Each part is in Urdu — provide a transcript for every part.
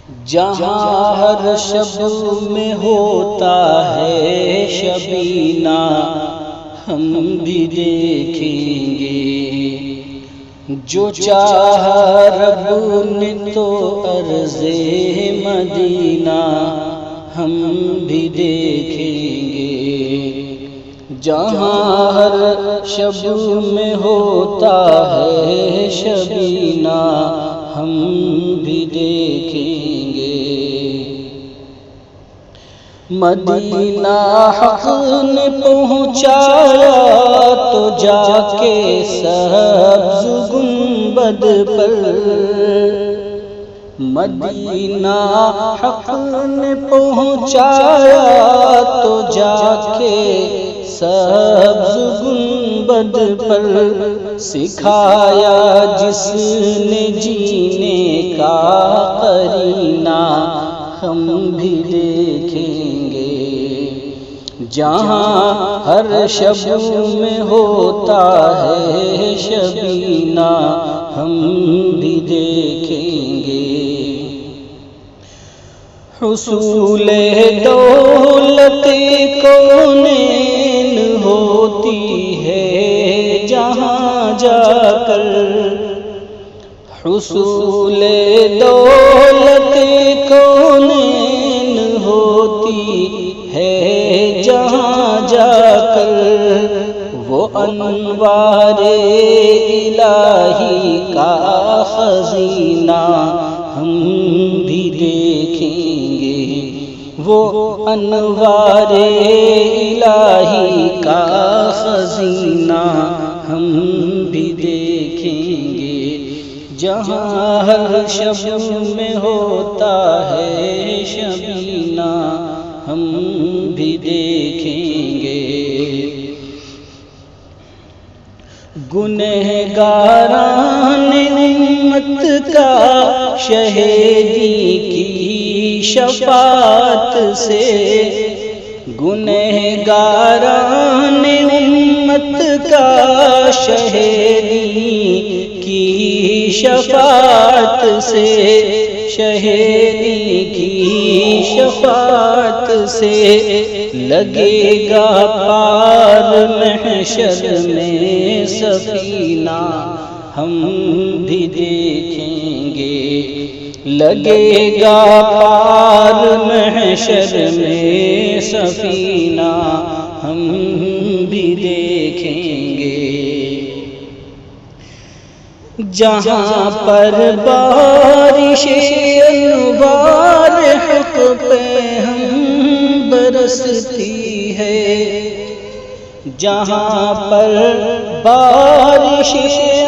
جہاں ہر شب میں ہوتا ہے شبینہ ہم بھی دیکھیں گے، جو چاہا رب نے تو عرض مدینہ ہم بھی دیکھیں گے۔ جہاں ہر شب میں ہوتا ہے شبینہ ہم بھی دیکھیں گے۔ مدینہ حق نے پہنچایا تو جا کے سبز گنبد پر، مدینہ حق نے پہنچایا تو جا کے سبز گنبد پر، سکھایا جس نے جینے کا قرینہ ہم بھی دیکھیں گے۔ جہاں ہر شب میں ہوتا ہے شبینہ ہم بھی دیکھیں گے۔ حصول دولت کونین ہوتی ہے جہاں جا کر، حصول دولت کونین ہوتی ہے جہاں جا کر، وہ انوار الہی کا خزینہ ہم بھی دیکھیں گے، وہ انوار الہی کا خزینہ ہم بھی دیکھیں گے۔ جہاں ہر شب میں ہوتا ہے شبینہ ہم بھی دیکھیں گے۔ گنہگاران امت کا شہیدی کی شفاعت سے، گنہگاران امت کا شہیدی کی شفاعت سے، شہیدی کی شفاعت سے لگے گا پار محشر میں سفینہ ہم بھی دیکھیں گے، لگے گا پار محشر میں سفینہ ہم بھی دیکھیں گے۔ جہاں پر بارش انوار حق پہ ہم برستی ہے، جہاں پر بارش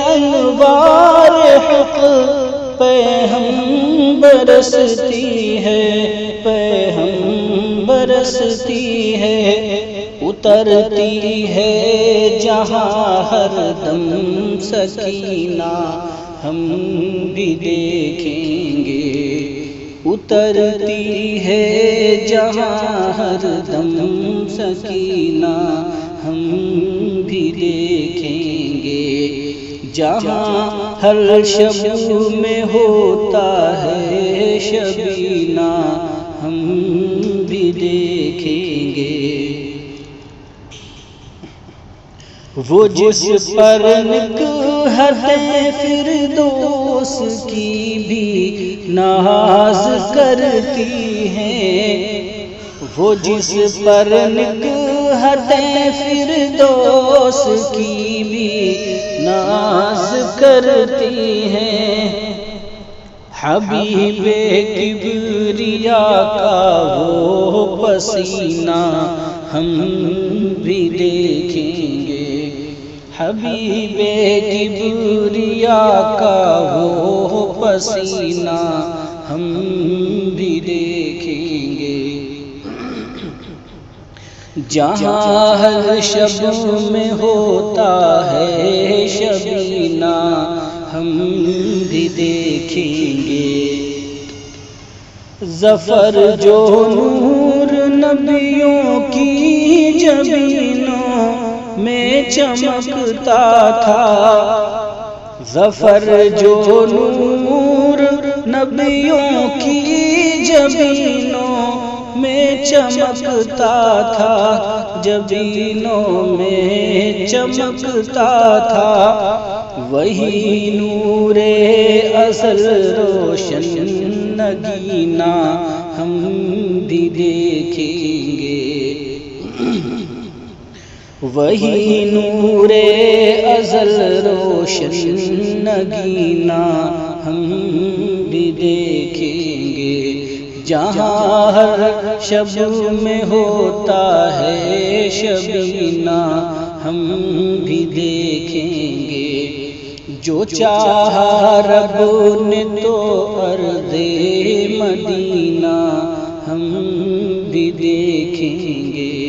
انوار حق پہ ہم برستی ہے، پہ ہم برستی ہے، اترتی ہے جہاں ہر دم سکینہ ہم بھی دیکھیں گے، اترتی ہے جہاں ہر دم سکینہ ہم بھی دیکھیں گے۔ جہاں ہر شب میں ہوتا ہے شبینہ ہم بھی دیکھیں گے۔ وہ جس پر نکہت فردوس کی بھی ناز کرتی ہیں، وہ جس پر نکہت فردوس کی بھی ناز کرتی ہیں، حبیب کبریا کا وہ پسینہ ہم بھی دیکھیں گے، حبیب کبریا کا وہ پسینہ ہم بھی دیکھیں گے۔ جہاں ہر شب میں ہوتا ہے شبینہ ہم بھی دیکھیں گے۔ ظفر جو نور نبیوں کی جبینوں میں چمکتا تھا، ظفر جو نور نبیوں کی جبینوں میں چمکتا تھا، جبینوں میں چمکتا تھا، وہی نور اصل روشن نگینا ہم بھی دیکھیں گے، وہی نور ازل روشن نگینا ہم بھی دیکھیں گے، جہاں ہر شب میں ہوتا ہے شبینہ ہم بھی دیکھیں گے، جو چاہا رب نے تو ارض مدینہ ہم بھی دیکھیں گے۔